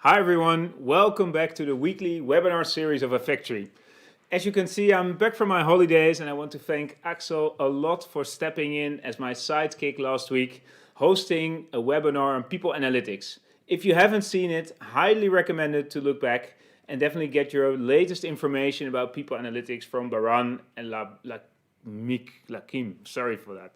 Hi everyone, welcome back to the weekly webinar series of Effectory. As you can see, I'm back from my holidays and I want to thank Axel a lot for stepping in as my sidekick last week, hosting a webinar on people analytics. If you haven't seen it, highly recommend it to look back and definitely get your latest information about people analytics from Baran and Lakim. Sorry for that.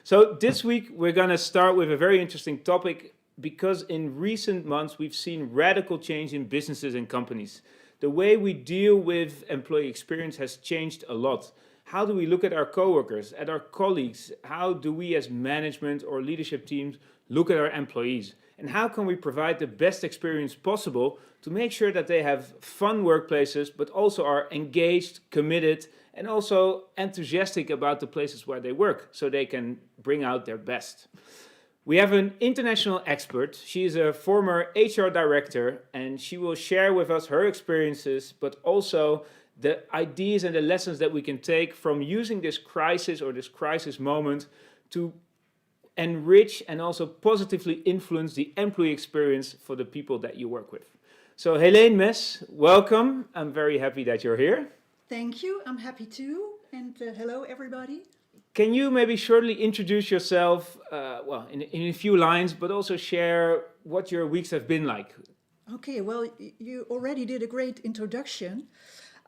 So this week we're going to start with a very interesting topic because in recent months we've seen radical change in businesses and companies. The way we deal with employee experience has changed a lot. How do we look at our coworkers, at our colleagues? How do we as management or leadership teams look at our employees? And how can we provide the best experience possible to make sure that they have fun workplaces, but also are engaged, committed, and also enthusiastic about the places where they work so they can bring out their best? We have an international expert. She is a former HR director and she will share with us her experiences, but also the ideas and the lessons that we can take from using this crisis or this crisis moment to enrich and also positively influence the employee experience for the people that you work with. So Helene Mes, welcome. I'm very happy that you're here. Thank you. I'm happy too. And hello, everybody. Can you maybe shortly introduce yourself, in a few lines, but also share what your weeks have been like? Okay, well, you already did a great introduction.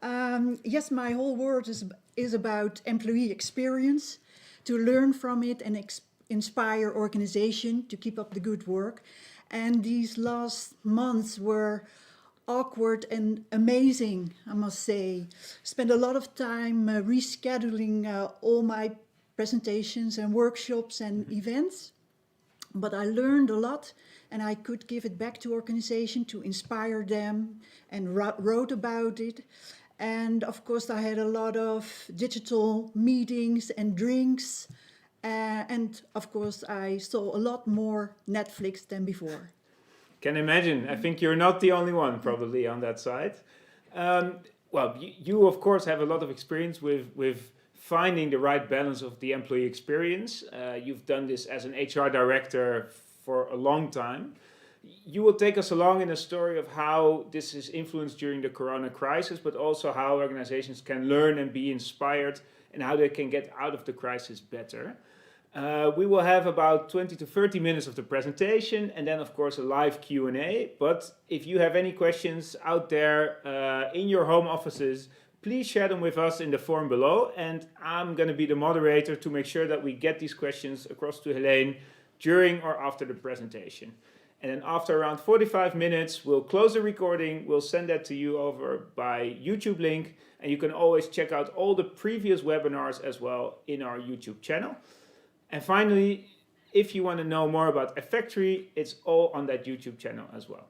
Yes, my whole word is about employee experience, to learn from it and inspire organization to keep up the good work. And these last months were awkward and amazing, I must say. Spent a lot of time rescheduling all my presentations and workshops and events, but I learned a lot and I could give it back to organization to inspire them and wrote about it. And of course I had a lot of digital meetings and drinks, and of course I saw a lot more Netflix than before. Can imagine. I think you're not the only one probably on that side. You of course have a lot of experience with finding the right balance of the employee experience. You've done this as an HR director for a long time. You will take us along in a story of how this is influenced during the corona crisis, but also how organizations can learn and be inspired and how they can get out of the crisis better. We will have about 20 to 30 minutes of the presentation and then of course a live Q&A. But if you have any questions out there in your home offices, please share them with us in the form below, and I'm going to be the moderator to make sure that we get these questions across to Helene during or after the presentation. And then after around 45 minutes, we'll close the recording, we'll send that to you over by YouTube link, and you can always check out all the previous webinars as well in our YouTube channel. And finally, if you want to know more about Effectory, it's all on that YouTube channel as well.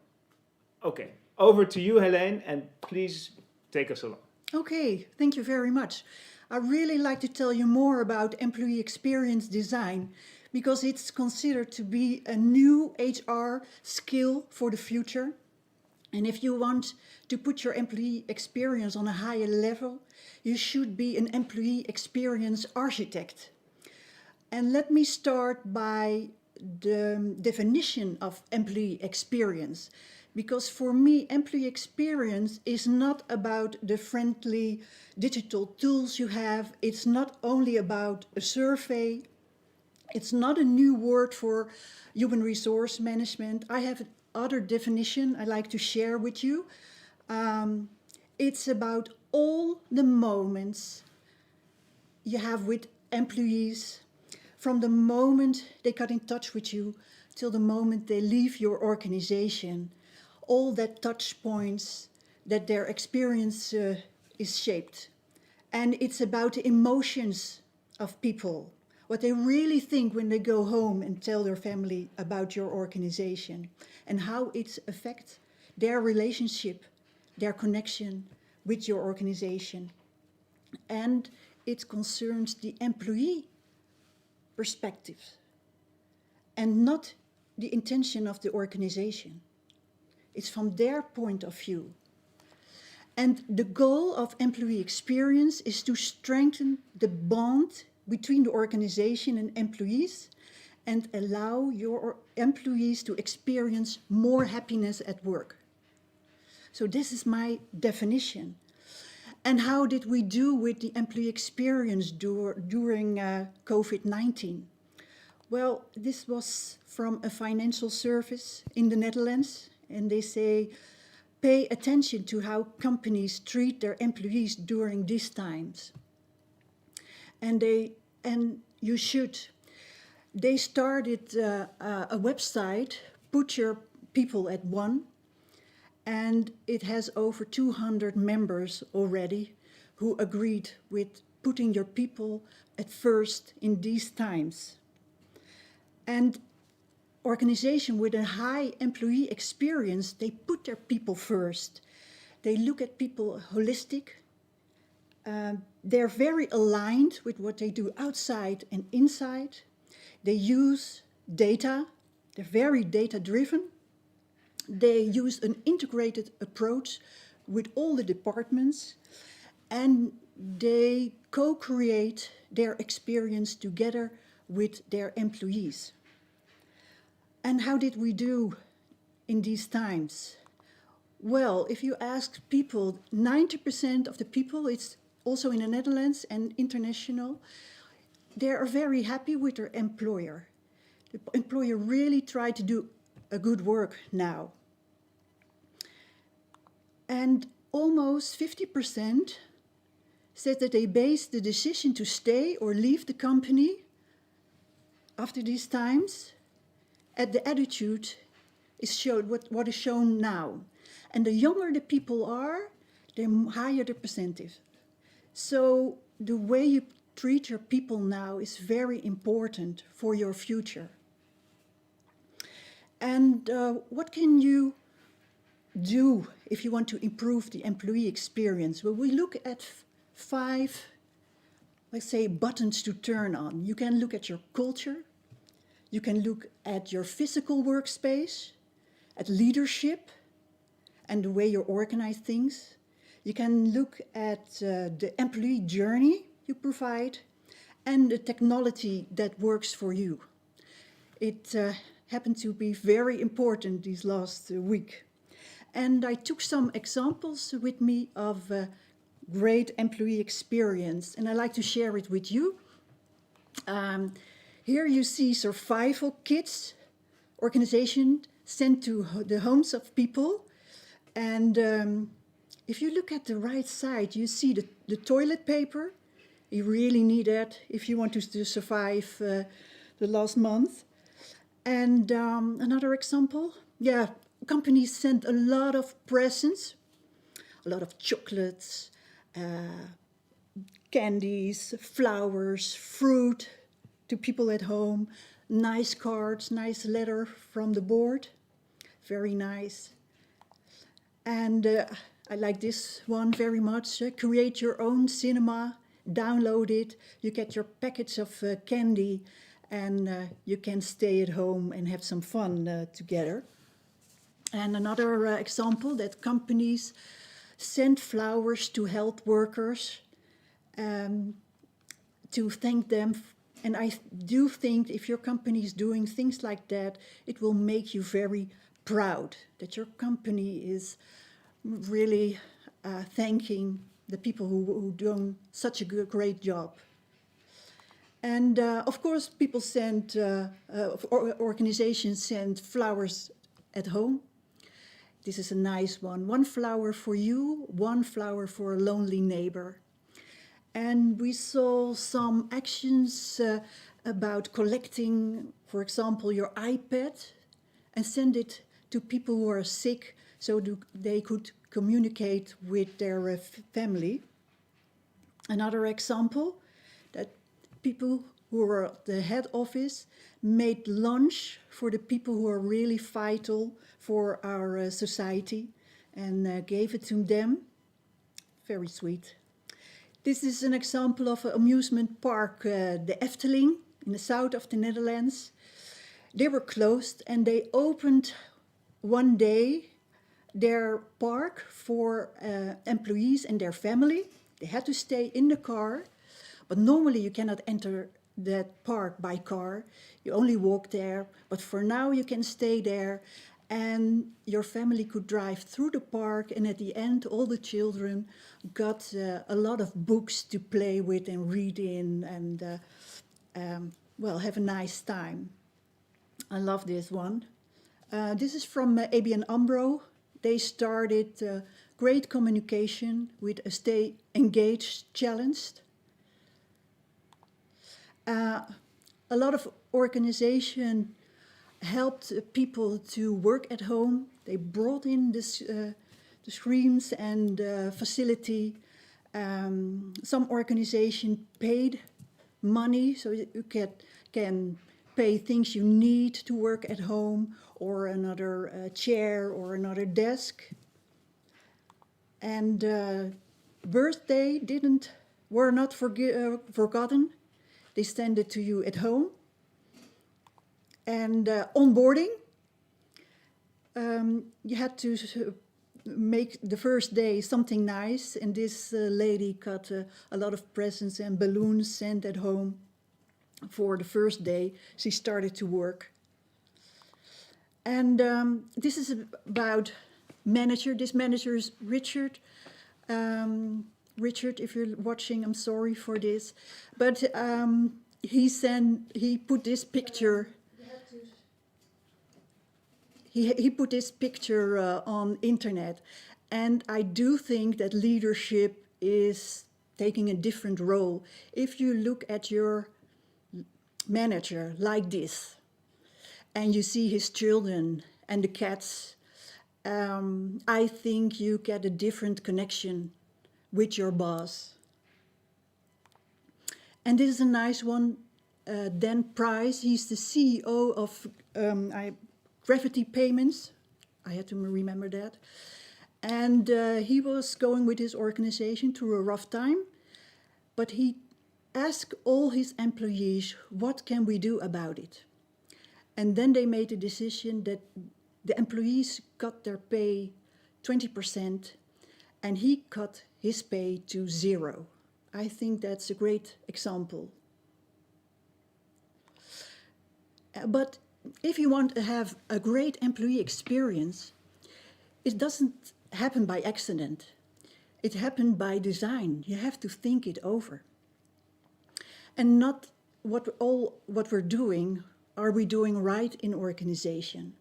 Okay, over to you, Helene, and please take us along. Okay, thank you very much. I'd really like to tell you more about employee experience design because it's considered to be a new HR skill for the future. And if you want to put your employee experience on a higher level, you should be an employee experience architect. And let me start by the definition of employee experience. Because for me, employee experience is not about the friendly digital tools you have. It's not only about a survey. It's not a new word for human resource management. I have another definition I'd like to share with you. It's about all the moments you have with employees from the moment they got in touch with you till the moment they leave your organization. All that touch points that their experience is shaped. And it's about the emotions of people, what they really think when they go home and tell their family about your organization, and how it affects their relationship, their connection with your organization. And it concerns the employee perspective and not the intention of the organization. It's from their point of view. And the goal of employee experience is to strengthen the bond between the organization and employees and allow your employees to experience more happiness at work. So this is my definition. And how did we do with the employee experience during COVID-19? Well, this was from a financial service in the Netherlands, and they say, pay attention to how companies treat their employees during these times. And you should. They started a website, Put Your People at One, and it has over 200 members already who agreed with putting your people at first in these times. And organization with a high employee experience, they put their people first. They look at people holistic. They're very aligned with what they do outside and inside. They use data. They're very data-driven. They use an integrated approach with all the departments, and they co-create their experience together with their employees. And how did we do in these times? Well, if you ask people, 90% of the people, it's also in the Netherlands and international, they are very happy with their employer. The employer really tried to do a good work now. And almost 50% said that they based the decision to stay or leave the company after these times at the attitude is shown, what is shown now. And the younger the people are, the higher the percentage. So the way you treat your people now is very important for your future. And what can you do if you want to improve the employee experience? Well, we look at 5, let's say, buttons to turn on. You can look at your culture. You can look at your physical workspace, at leadership, and the way you organize things. You can look at the employee journey you provide and the technology that works for you. It happened to be very important this last week. And I took some examples with me of great employee experience, and I'd like to share it with you. Here you see survival kits, organization sent to the homes of people. And if you look at the right side, you see the toilet paper. You really need that if you want to survive the last month. And another example, companies sent a lot of presents, a lot of chocolates, candies, flowers, fruit to people at home, nice cards, nice letter from the board, very nice. And I like this one very much. Create your own cinema, download it, you get your package of candy, and you can stay at home and have some fun together. And another example, that companies send flowers to health workers to thank them. And I do think if your company is doing things like that, it will make you very proud that your company is really thanking the people who do such a great job. And of course, people send, organizations send flowers at home. This is a nice one. 1 flower for you, 1 flower for a lonely neighbor. And we saw some actions about collecting, for example, your iPad and send it to people who are sick so they could communicate with their family. Another example, that people who were at the head office made lunch for the people who are really vital for our society and gave it to them. Very sweet. This is an example of an amusement park, the Efteling, in the south of the Netherlands. They were closed and they opened one day their park for employees and their family. They had to stay in the car, but normally you cannot enter that park by car. You only walk there, but for now you can stay there, and your family could drive through the park, and at the end all the children got a lot of books to play with and read in, and well, have a nice time. I love this one. This is from ABN AMRO. They started great communication with a Stay Engaged challenge. A lot of organization helped people to work at home. They brought in this, the screens and facility. Some organization paid money so you can pay things you need to work at home, or another chair or another desk. And birthday were not forgotten. They send it to you at home. And onboarding, you had to make the first day something nice, and this lady got a lot of presents and balloons sent at home for the first day she started to work. And this is about manager. This manager is Richard. Richard, if you're watching, I'm sorry for this, but he put this picture. He put this picture on internet, and I do think that leadership is taking a different role. If you look at your manager like this, and you see his children and the cats, I think you get a different connection with your boss. And this is a nice one. Dan Price, he's the CEO of Gravity Payments. I had to remember that. And he was going with his organization through a rough time, but he asked all his employees, what can we do about it? And then they made a decision that the employees got their pay 20%, and he cut his pay to 0. I think that's a great example. But if you want to have a great employee experience, it doesn't happen by accident. It happened by design. You have to think it over. And not what we're doing, are we doing right in organization?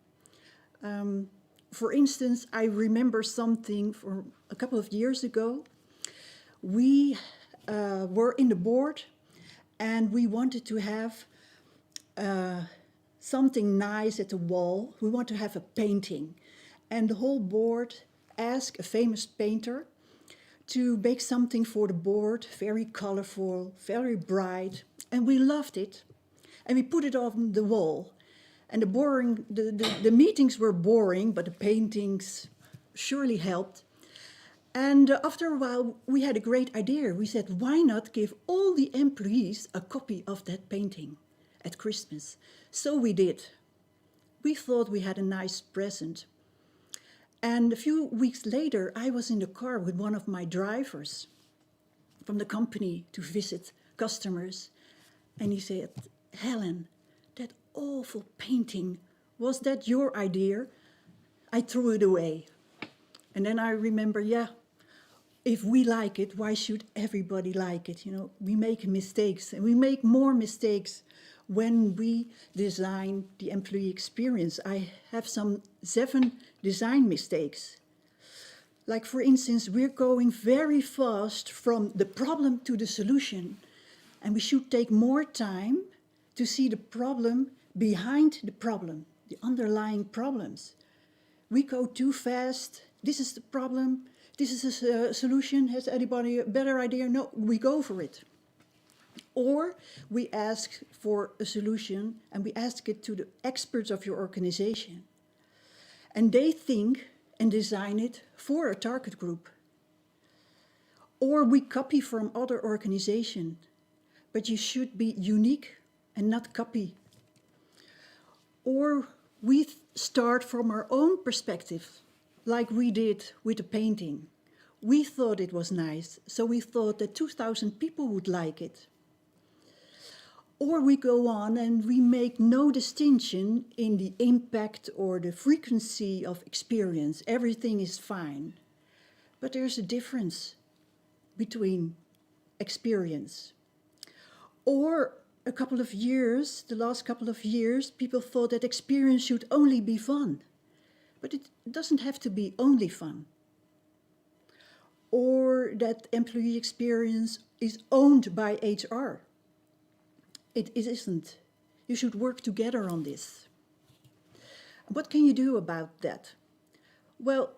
For instance, I remember something from a couple of years ago. We were in the board, and we wanted to have something nice at the wall. We want to have a painting. And the whole board asked a famous painter to make something for the board, very colorful, very bright, and we loved it. And we put it on the wall. And the meetings were boring, but the paintings surely helped. And after a while, we had a great idea. We said, why not give all the employees a copy of that painting at Christmas? So we did. We thought we had a nice present. And a few weeks later, I was in the car with one of my drivers from the company to visit customers. And he said, Helen, that awful painting, was that your idea? I threw it away. And then I remember, yeah, if we like it, why should everybody like it? You know, we make mistakes, and we make more mistakes when we design the employee experience. I have 7 design mistakes. Like, for instance, we're going very fast from the problem to the solution, and we should take more time to see the problem behind the problem, the underlying problems. We go too fast. This is the problem. This is a solution. Has anybody a better idea? No, we go for it. Or we ask for a solution, and we ask it to the experts of your organization. And they think and design it for a target group. Or we copy from other organizations, but you should be unique and not copy. Or we start from our own perspective, like we did with the painting. We thought it was nice, so we thought that 2,000 people would like it. Or we go on and we make no distinction in the impact or the frequency of experience. Everything is fine. But there's a difference between experience. Or a couple of years, the last couple of years, people thought that experience should only be fun. But it doesn't have to be only fun. Or that employee experience is owned by HR. It isn't. You should work together on this. What can you do about that? Well,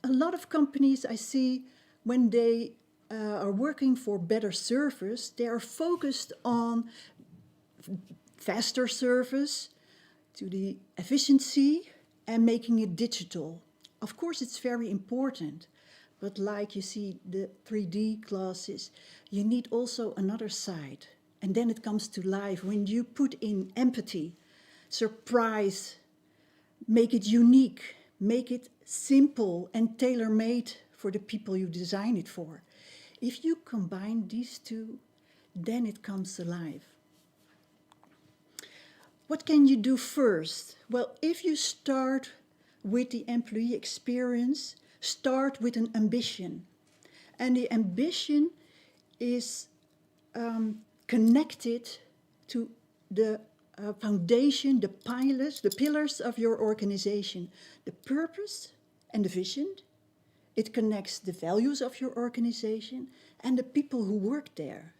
a lot of companies I see, when they are working for better service, they are focused on faster service, to the efficiency, and making it digital. Of course, it's very important, but like you see the 3D classes, you need also another side. And then it comes to life when you put in empathy, surprise, make it unique, make it simple and tailor-made for the people you design it for. If you combine these two, then it comes alive. What can you do first? Well, if you start with the employee experience, start with an ambition. And the ambition is connected to the foundation, the pillars of your organization, the purpose and the vision. It connects the values of your organization and the people who work there.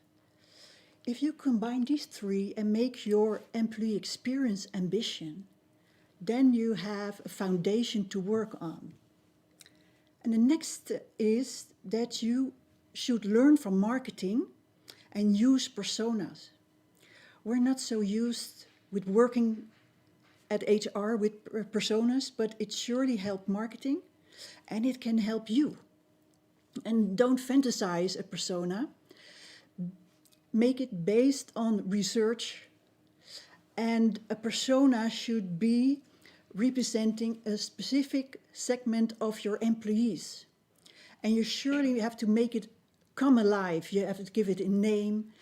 If you combine these three and make your employee experience ambition, then you have a foundation to work on. And the next is that you should learn from marketing and use personas. We're not so used with working at HR with personas, but it surely helps marketing and it can help you. And don't fantasize a persona. Make it based on research, and a persona should be representing a specific segment of your employees. And you surely have to make it come alive. You have to give it a name,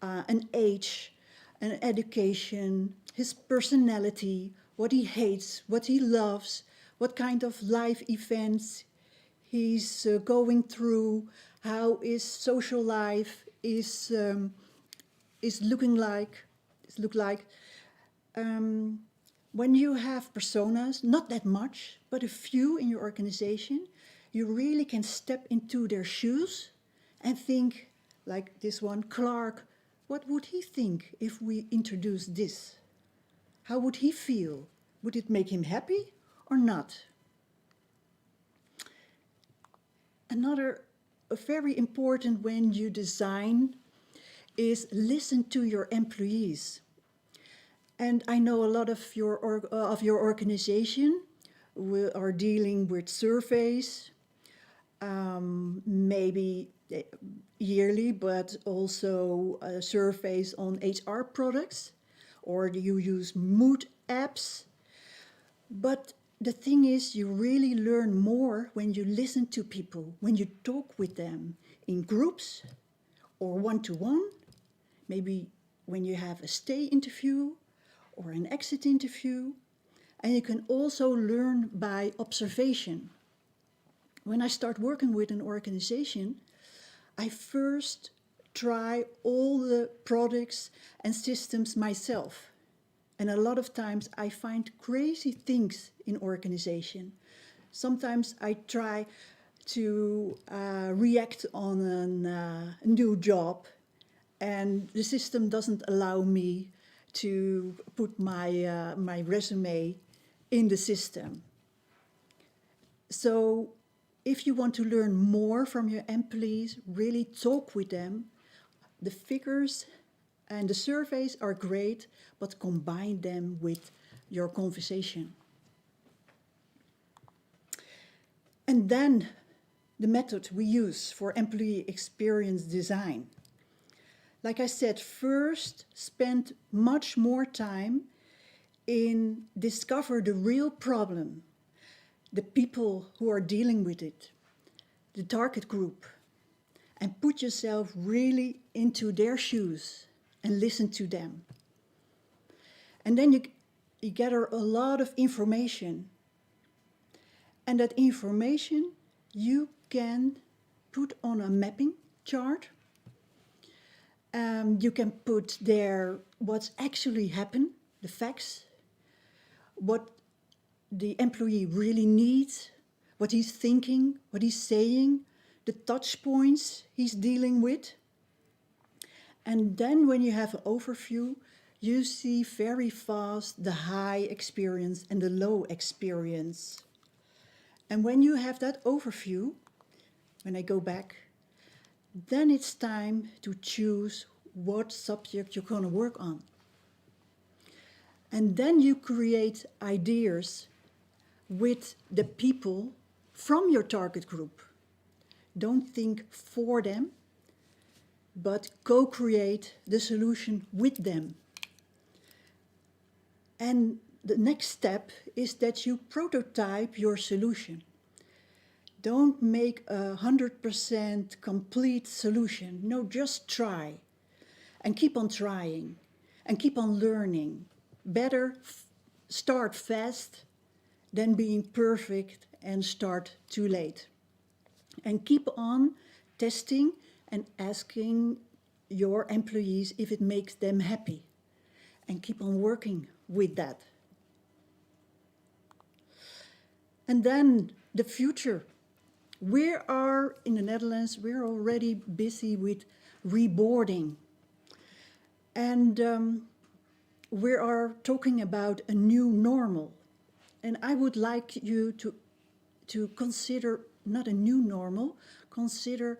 an age, an education, his personality, what he hates, what he loves, what kind of life events he's going through, how his social life is looking like. When you have personas, not that much, but a few in your organization, you really can step into their shoes and think, like this one, Clark, what would he think if we introduce this? How would he feel? Would it make him happy or not? Another very important when you design is listen to your employees. And I know a lot of your organization are dealing with surveys, maybe yearly, but also surveys on HR products, or you use mood apps. But the thing is, you really learn more when you listen to people, when you talk with them in groups or one-to-one, maybe when you have a stay interview or an exit interview. And you can also learn by observation. When I start working with an organization, I first try all the products and systems myself. And a lot of times I find crazy things in organization. Sometimes I try to react on a new job, and the system doesn't allow me to put my resume in the system. So if you want to learn more from your employees, really talk with them. The figures and the surveys are great, but combine them with your conversation. And then the method we use for employee experience design. Like I said, first spend much more time in discover the real problem, the people who are dealing with it, the target group, and put yourself really into their shoes. and listen to them. And then you gather a lot of information. And that information you can put on a mapping chart. You can put there what's actually happened, the facts, what the employee really needs, what he's thinking, what he's saying, the touch points he's dealing with. And then when you have an overview, you see very fast the high experience and the low experience. And when you have that overview, when I go back, then it's time to choose what subject you're going to work on. And then you create ideas with the people from your target group. Don't think for them, but co-create the solution with them. And the next step is that you prototype your solution. Don't make 100% complete solution. No, just try. And keep on trying. And keep on learning. Better start fast than being perfect and start too late. And keep on testing and asking your employees if it makes them happy. And keep on working with that. And then the future. We are, in the Netherlands, we're already busy with reboarding. And we are talking about a new normal. And I would like you to consider not a new normal, consider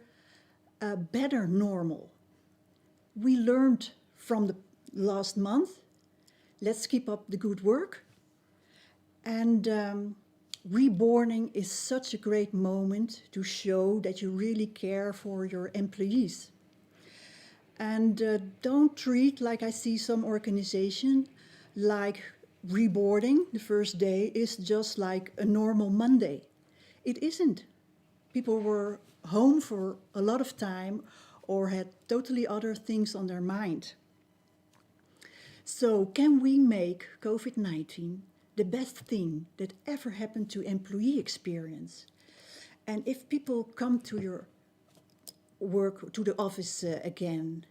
a better normal. We learned from the last month. Let's keep up the good work. And reboarding is such a great moment to show that you really care for your employees. And don't treat, like I see some organization, like reboarding the first day is just like a normal Monday. It isn't. People were home for a lot of time or had totally other things on their mind. So can we make COVID-19 the best thing that ever happened to employee experience? And if people come to your work, to the office again,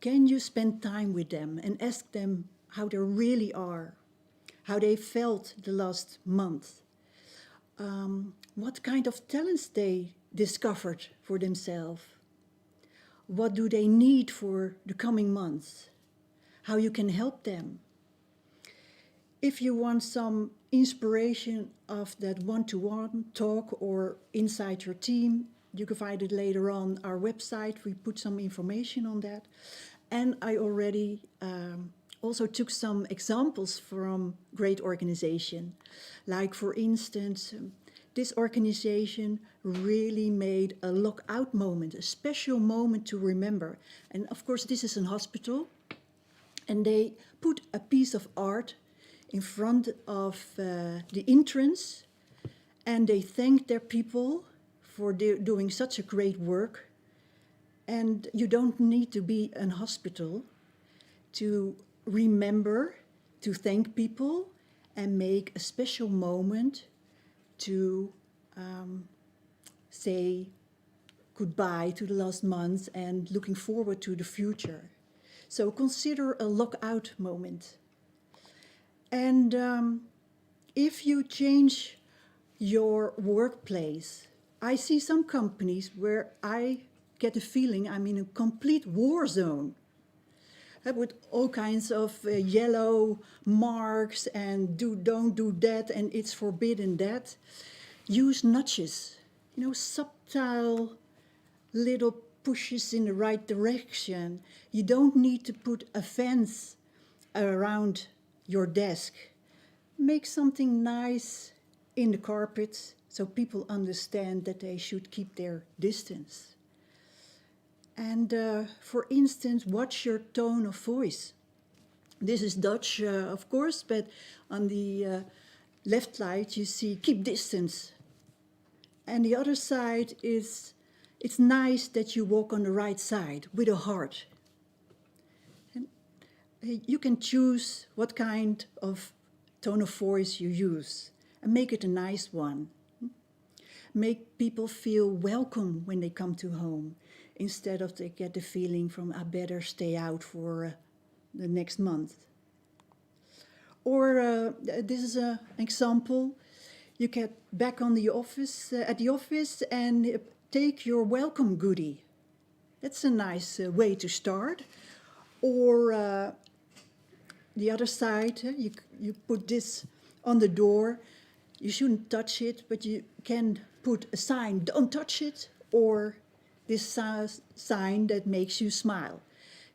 can you spend time with them and ask them how they really are, how they felt the last month, what kind of talents they discovered for themselves, what do they need for the coming months, how you can help them. If you want some inspiration of that one-to-one talk or inside your team, you can find it later on our website. We put some information on that. And I already also took some examples from great organization. Like, for instance, this organization really made a lockout moment, a special moment to remember. And of course, this is a hospital. And they put a piece of art in front of the entrance, and they thanked their people for doing such a great work. And you don't need to be a hospital to remember, to thank people, and make a special moment to say goodbye to the last months and looking forward to the future. So consider a lockout moment. And if you change your workplace, I see some companies where I get the feeling I'm in a complete war zone. With all kinds of yellow marks and don't do that and it's forbidden that. Use nudges, subtle little pushes in the right direction. You don't need to put a fence around your desk. Make something nice in the carpet so people understand that they should keep their distance. And for instance, watch your tone of voice. This is Dutch, of course, but on the left side you see keep distance. And the other side is, it's nice that you walk on the right side with a heart. you can choose what kind of tone of voice you use and make it a nice one. Make people feel welcome when they come to home, instead of they get the feeling from, I better stay out for the next month. Or this is an example. You get back on the office at the office and take your welcome goodie. That's a nice way to start. Or the other side, you put this on the door. You shouldn't touch it, but you can put a sign, don't touch it, or this sign that makes you smile.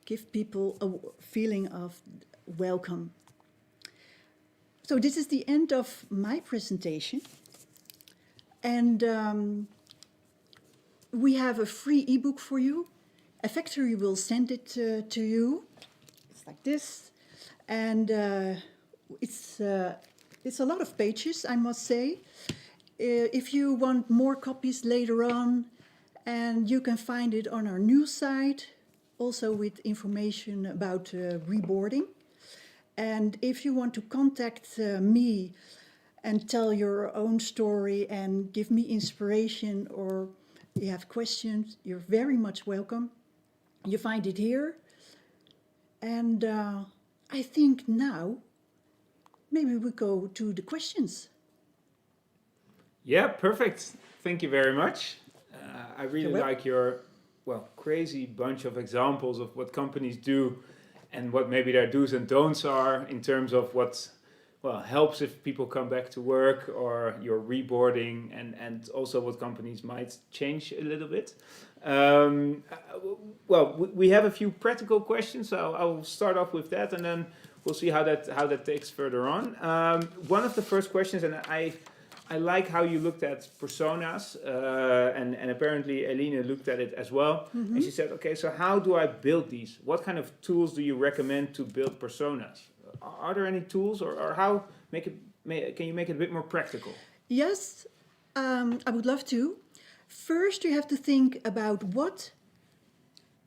Give people a feeling of welcome. So this is the end of my presentation. And we have a free ebook for you. A factory will send it to you. It's like this. And it's a lot of pages, I must say. If you want more copies later on, and you can find it on our news site, also with information about reboarding. And if you want to contact me and tell your own story and give me inspiration, or you have questions, you're very much welcome. You find it here. And I think now maybe we go to the questions. Yeah, perfect. Thank you very much. I really like your, crazy bunch of examples of what companies do and what maybe their do's and don'ts are in terms of what, helps if people come back to work, or your reboarding, and also what companies might change a little bit. We have a few practical questions, so I'll start off with that, and then we'll see how that takes further on. One of the first questions, and I like how you looked at personas, and apparently Eline looked at it as well. Mm-hmm. And she said, okay, so how do I build these? What kind of tools do you recommend to build personas? Are there any tools, or how can you make it a bit more practical? Yes, I would love to. First, you have to think about what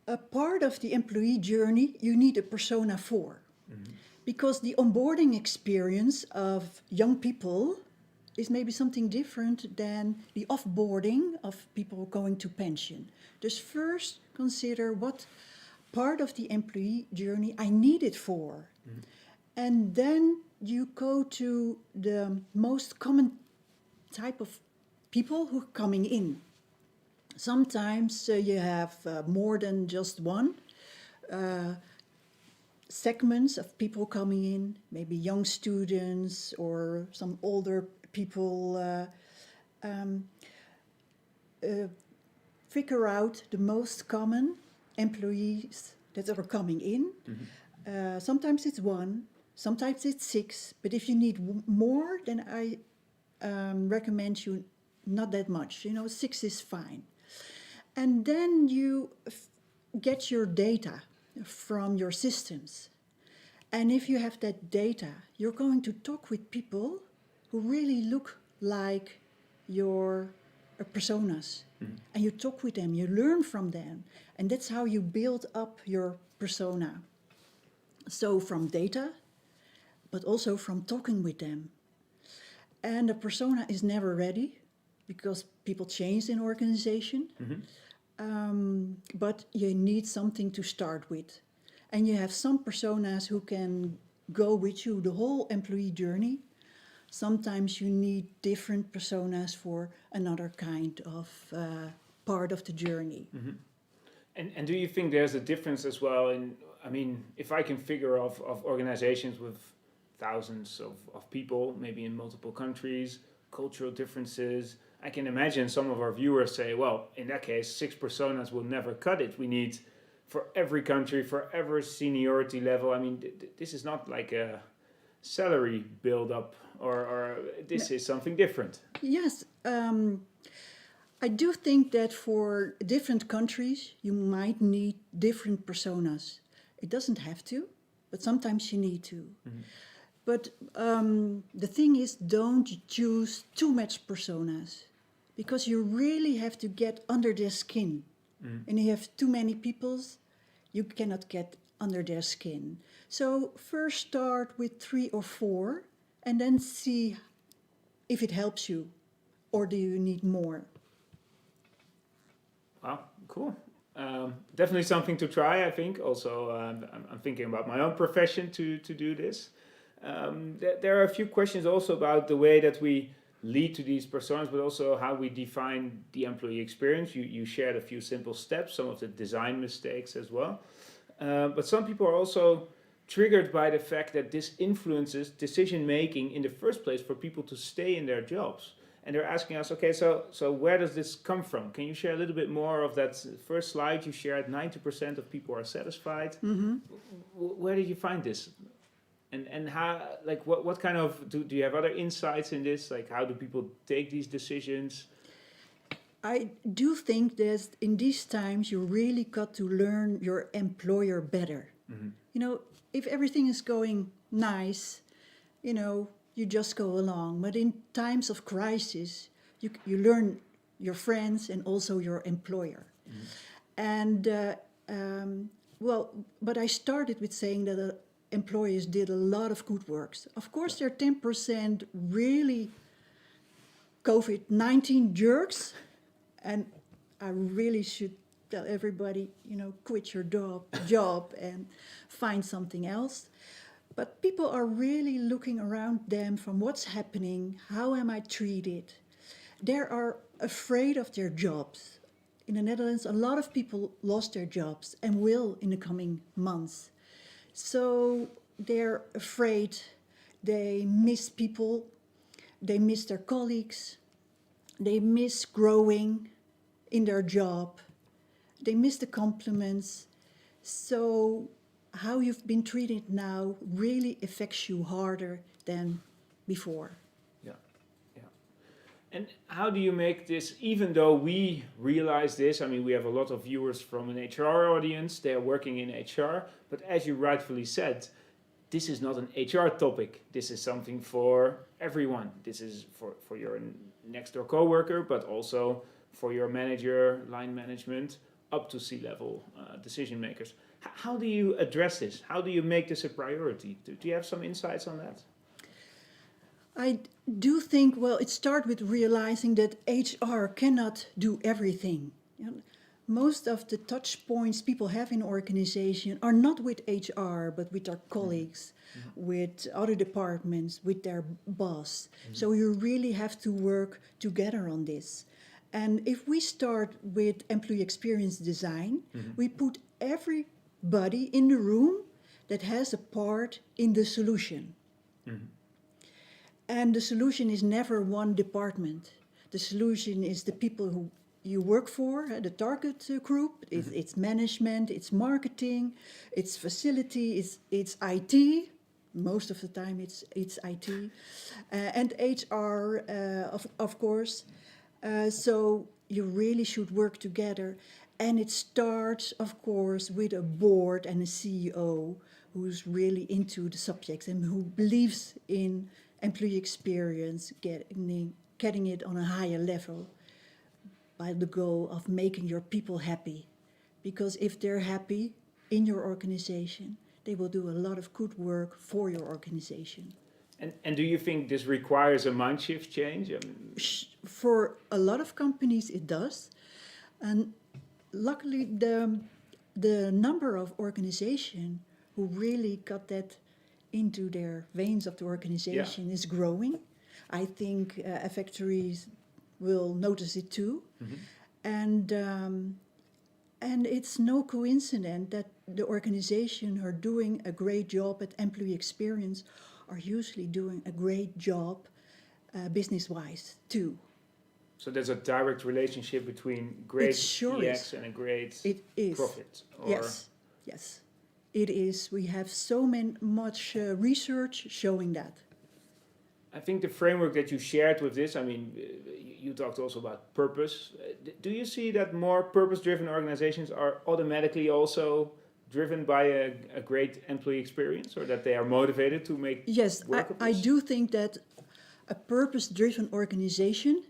a part of the employee journey you need a persona for. Mm-hmm. Because the onboarding experience of young people is maybe something different than the offboarding of people going to pension. Dus first consider what part of the employee journey I need it for. Mm-hmm. And then you go to the most common type of people who are coming in. Sometimes you have more than just one. Segments of people coming in, maybe young students or some older people. Figure out the most common employees that are coming in. Mm-hmm. Sometimes it's one, sometimes it's 6, but if you need more, then I recommend you not that much. 6 is fine. And then you get your data from your systems. And if you have that data, you're going to talk with people who really look like your personas. Mm-hmm. And you talk with them, you learn from them. And that's how you build up your persona. So from data, but also from talking with them. And a persona is never ready, because people change in organization. Mm-hmm. But you need something to start with. And you have some personas who can go with you the whole employee journey. Sometimes you need different personas for another kind of part of the journey. Mm-hmm. And do you think there's a difference as well in, if I can figure of organizations with thousands of people, maybe in multiple countries, cultural differences, I can imagine some of our viewers say, well, in that case, 6 personas will never cut it. We need, for every country, for every seniority level. This is not like a salary build-up, or this is something different. Yes, I do think that for different countries, you might need different personas. It doesn't have to, but sometimes you need to. Mm-hmm. But the thing is, don't choose too much personas, because you really have to get under their skin. Mm. And you have too many peoples, you cannot get under their skin. So first start with 3 or 4 and then see if it helps you or do you need more. Wow, cool. Definitely something to try, I think. Also, I'm thinking about my own profession to do this. There are a few questions also about the way that we lead to these personas, but also how we define the employee experience. You shared a few simple steps, some of the design mistakes as well. But some people are also triggered by the fact that this influences decision making in the first place for people to stay in their jobs. And they're asking us, okay, so where does this come from? Can you share a little bit more of that first slide you shared? 90% of people are satisfied. Mm-hmm. Where did you find this? And how, like, what kind of, do you have other insights in this? Like, how do people take these decisions? I do think that in these times you really got to learn your employer better. Mm-hmm. You know, if everything is going nice, you know, you just go along. But in times of crisis, you learn your friends and also your employer. Mm-hmm. And, but I started with saying that employers did a lot of good works. Of course, there are 10% really COVID-19 jerks. And I really should tell everybody, you know, quit your job and find something else. But people are really looking around them from what's happening, how am I treated? They are afraid of their jobs. In the Netherlands, a lot of people lost their jobs and will in the coming months. So they're afraid, they miss people, they miss their colleagues, they miss growing in their job, they miss the compliments. So how you've been treated now really affects you harder than before. Yeah, yeah. And how do you make this, even though we realize this, I mean, we have a lot of viewers from an HR audience, they're working in HR, but as you rightfully said, this is not an HR topic. This is something for everyone. This is for your next door coworker, but also for your manager, line management, up to C-level decision makers. How do you address this? How do you make this a priority? Do you have some insights on that? I do think, well, it starts with realizing that HR cannot do everything. You know, most of the touch points people have in organization are not with HR, but with their colleagues, with other departments, with their boss. So you really have to work together on this. And if we start with employee experience design, we put everybody in the room that has a part in the solution. And the solution is never one department. The solution is the people who you work for, the target group. It's management, it's marketing, it's facility, it's IT. Most of the time it's IT. And HR, of course. So you really should work together. And it starts, of course, with a board and a CEO who's really into the subject and who believes in employee experience, getting it on a higher level by the goal of making your people happy. Because if they're happy in your organization, they will do a lot of good work for your organization. And do you think this requires a mind shift change? For a lot of companies it does. And luckily the number of organizations who really got that into their veins of the organization is growing. I think factories will notice it too. And it's no coincidence that the organization who are doing a great job at employee experience are usually doing a great job business-wise too. So there's a direct relationship between great EX and a great profit? Or Yes, it is. We have so much research showing that. I think the framework that you shared with this, I mean, you talked also about purpose. Do you see that more purpose-driven organizations are automatically also driven by a great employee experience, or that they are motivated to make Yes, work of I this? do think that a purpose-driven organization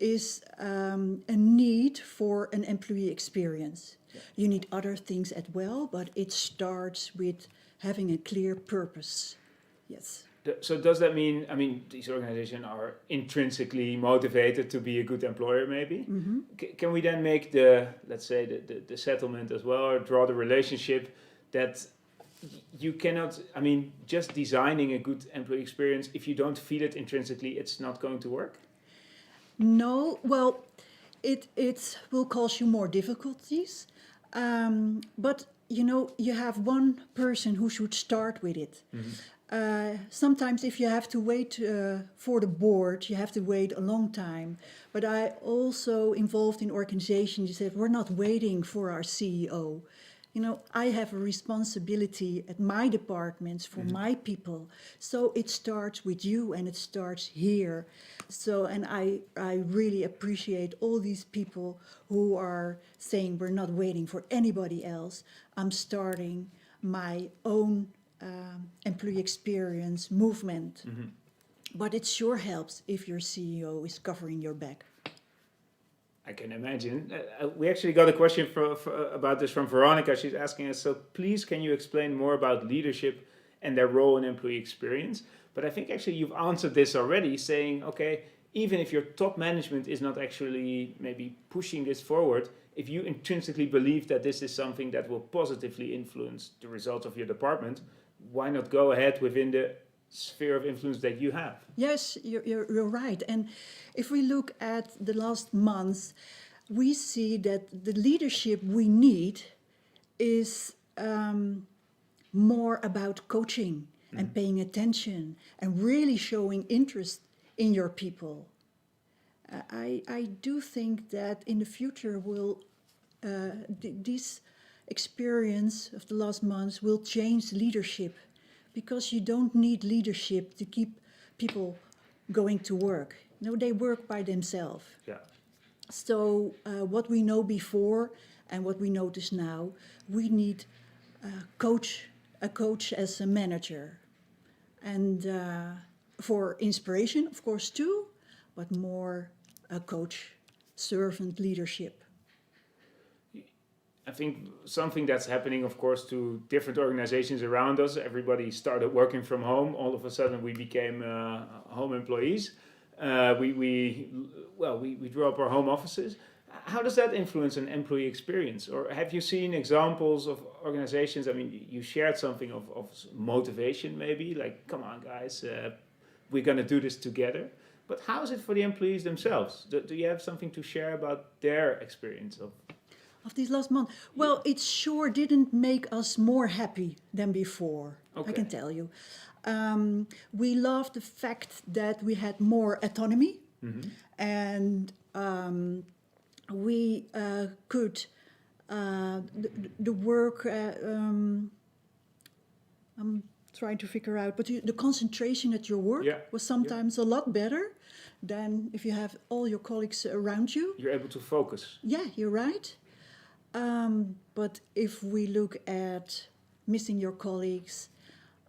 is a need for an employee experience. You need other things as well, but it starts with having a clear purpose. Yes. So does that mean, I mean, these organizations are intrinsically motivated to be a good employer maybe? Can we then make the, let's say, the settlement as well, or draw the relationship that you cannot, I mean, just designing a good employee experience, if you don't feel it intrinsically, it's not going to work? No, well, it will cause you more difficulties, but you know, you have one person who should start with it. Sometimes if you have to wait for the board, you have to wait a long time. But I also involved in organizations, you said, we're not waiting for our CEO. You know, I have a responsibility at my departments for my people. So it starts with you and it starts here. So, and I really appreciate all these people who are saying we're not waiting for anybody else. I'm starting my own employee experience movement. But it sure helps if your CEO is covering your back. I can imagine. We actually got a question about this from Veronica. She's asking us, so please can you explain more about leadership and their role in employee experience? But I think actually you've answered this already, saying, okay, even if your top management is not actually maybe pushing this forward, if you intrinsically believe that this is something that will positively influence the results of your department, why not go ahead within the sphere of influence that you have? Yes, you're right. And if we look at the last months, we see that the leadership we need is more about coaching and paying attention and really showing interest in your people. I do think that in the future this experience of the last months will change leadership, because you don't need leadership to keep people going to work. No, they work by themselves. Yeah. So what we know before and what we notice now, we need a coach as a manager. And for inspiration, of course, too, but more a coach, servant leadership. I think something that's happening, of course, to different organizations around us. Everybody started working from home. All of a sudden, we became home employees. We drew up our home offices. How does that influence an employee experience? Or have you seen examples of organizations? I mean, you shared something of motivation, maybe, like, come on, guys, we're going to do this together. But how is it for the employees themselves? Do you have something to share about their experience of these last months? Well, it sure didn't make us more happy than before. Okay. I can tell you. We loved the fact that we had more autonomy, and we could the work. I'm trying to figure out, but the concentration at your work was sometimes a lot better than if you have all your colleagues around you. You're able to focus. Yeah, you're right. But if we look at missing your colleagues,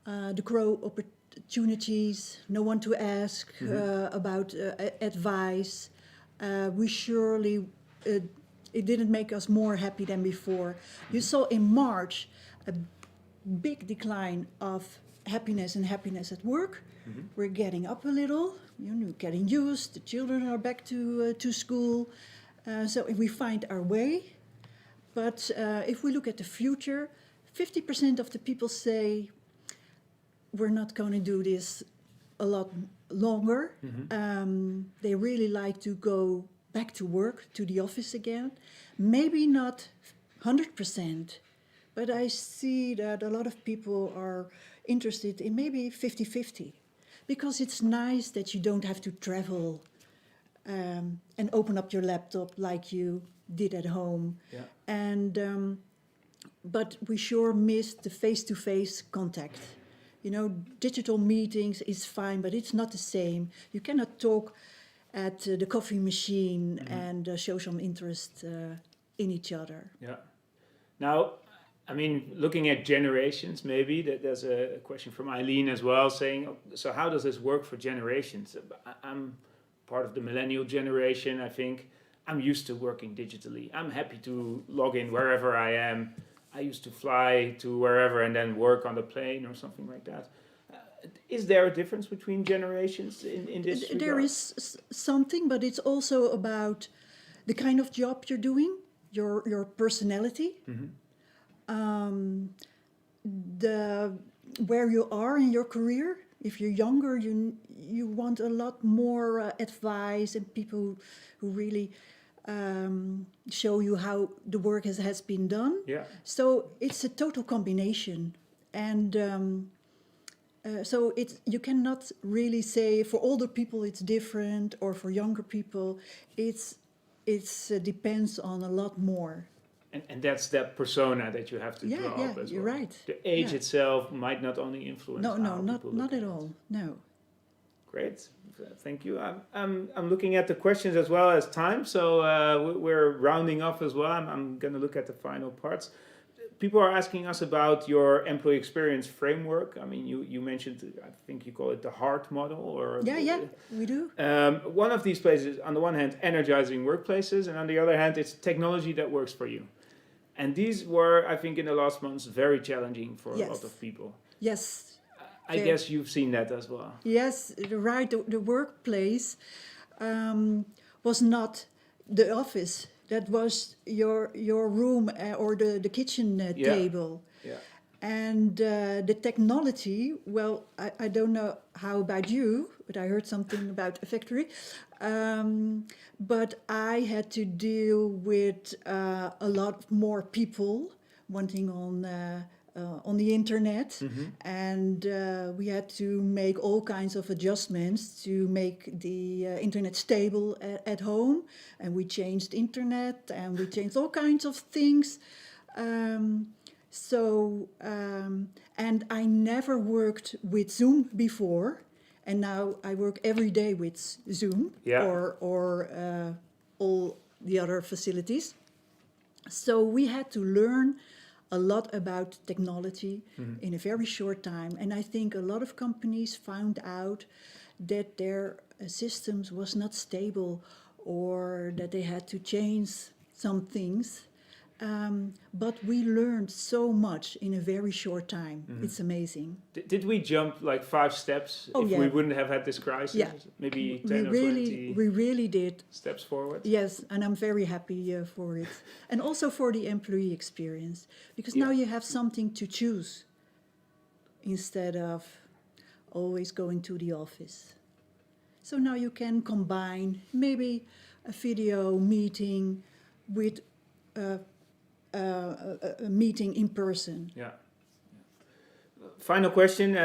the grow opportunities, no one to ask about advice, we surely, it didn't make us more happy than before. You saw in March a big decline of happiness at work. We're getting up a little, getting used, the children are back to school. So if we find our way. But if we look at the future, 50% of the people say we're not going to do this a lot longer. They really like to go back to work, to the office again. Maybe not 100%, but I see that a lot of people are interested in maybe 50-50. Because it's nice that you don't have to travel and open up your laptop like you did at home. Yeah. And but we sure missed the face-to-face contact. Digital meetings is fine, but it's not the same. You cannot talk at the coffee machine and show some interest in each other. Yeah. Now, I mean, looking at generations, maybe there's a question from Eileen as well, saying, so how does this work for generations? I'm part of the millennial generation, I think. I'm used to working digitally. I'm happy to log in wherever I am. I used to fly to wherever and then work on the plane or something like that. Is there a difference between generations in this regard? There is something, but it's also about the kind of job you're doing, your personality, the where you are in your career. If you're younger, you want a lot more advice and people who really show you how the work has been done. Yeah. So it's a total combination, and so it's you cannot really say for older people it's different or for younger people. It's depends on a lot more. And that's that persona that you have to Yeah, draw yeah, up as you're well. right. The age Yeah. itself might not only influence No, how no, people not look at it. all. No. Great, thank you. I'm looking at the questions as well as time, so we're rounding off as well. I'm going to look at the final parts. People are asking us about your employee experience framework. I mean, you mentioned, I think you call it the HEART model, or Yeah, we do. one of these places, on the one hand, energizing workplaces, and on the other hand, it's technology that works for you. And these were, I think, in the last months, very challenging for a lot Yes. of people. Yes. I guess you've seen that as well. Yes, right. The workplace was not the office. That was your room or the kitchen table. Yeah. And the technology, well, I don't know how about you, but I heard something about a factory. But I had to deal with a lot more people wanting on the internet, and we had to make all kinds of adjustments to make the internet stable at home, and we changed internet and we changed all kinds of things. And I never worked with Zoom before, and now I work every day with Zoom or all the other facilities. So we had to learn a lot about technology in a very short time. And I think a lot of companies found out that their systems was not stable or that they had to change some things. But we learned so much in a very short time. It's amazing. Did we jump like 5 steps if we wouldn't have had this crisis? Yeah. Maybe 10 or 20 we really did. steps forward? Yes, and I'm very happy for it. And also for the employee experience, because now you have something to choose instead of always going to the office. So now you can combine maybe a video meeting with a meeting in person. Yeah. Final question.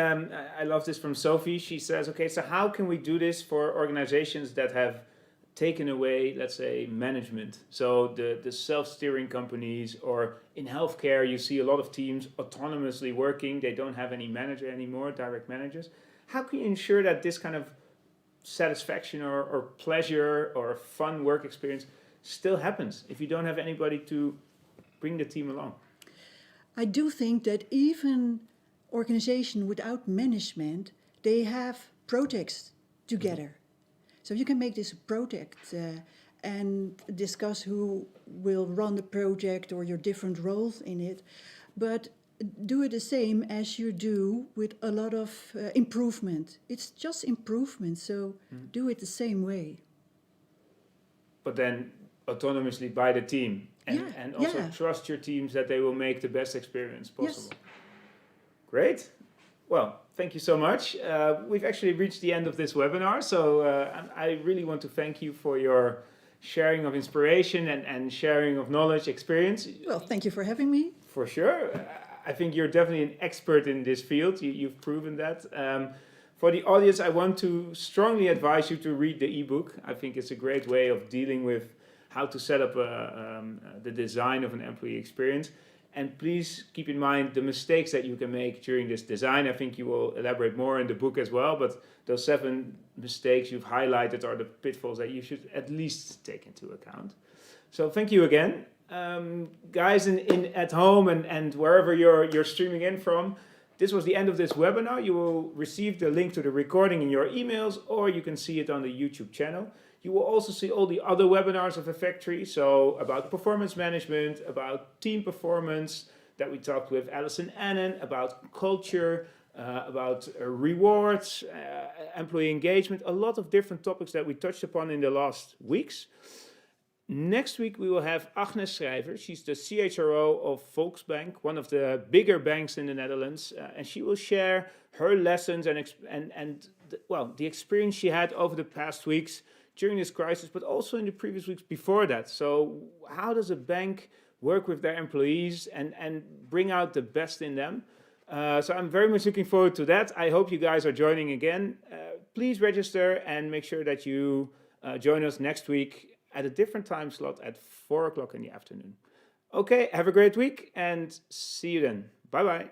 I love this from Sophie. She says, okay, so how can we do this for organizations that have taken away, let's say, management? So the self-steering companies, or in healthcare, you see a lot of teams autonomously working. They don't have any manager anymore, direct managers. How can you ensure that this kind of satisfaction or pleasure or fun work experience still happens if you don't have anybody to bring the team along? I do think that even organization without management, they have projects together. So you can make this a project and discuss who will run the project or your different roles in it, but do it the same as you do with a lot of improvement. It's just improvement, so do it the same way. But then autonomously by the team, and also trust your teams that they will make the best experience possible. Yes. Great. Well, thank you so much. We've actually reached the end of this webinar, so I really want to thank you for your sharing of inspiration and sharing of knowledge, experience. Well, thank you for having me. For sure. I think you're definitely an expert in this field. You've proven that. For the audience, I want to strongly advise you to read the ebook. I think it's a great way of dealing with how to set up the design of an employee experience. And please keep in mind the mistakes that you can make during this design. I think you will elaborate more in the book as well, but those 7 mistakes you've highlighted are the pitfalls that you should at least take into account. So thank you again. Guys in at home and wherever you're streaming in from, This was the end of this webinar. You will receive the link to the recording in your emails, or you can see it on the YouTube channel. You will also see all the other webinars of Effectory, so about performance management, about team performance that we talked with Alison Annan, about culture, about rewards, employee engagement, a lot of different topics that we touched upon in the last weeks. Next week, we will have Agnes Schrijver. She's the CHRO of Volksbank, one of the bigger banks in the Netherlands, and she will share her lessons and the experience she had over the past weeks during this crisis, but also in the previous weeks before that. So how does a bank work with their employees and bring out the best in them? So I'm very much looking forward to that. I hope you guys are joining again. Please register and make sure that you join us next week at a different time slot at 4 o'clock in the afternoon. Okay, have a great week and see you then. Bye-bye.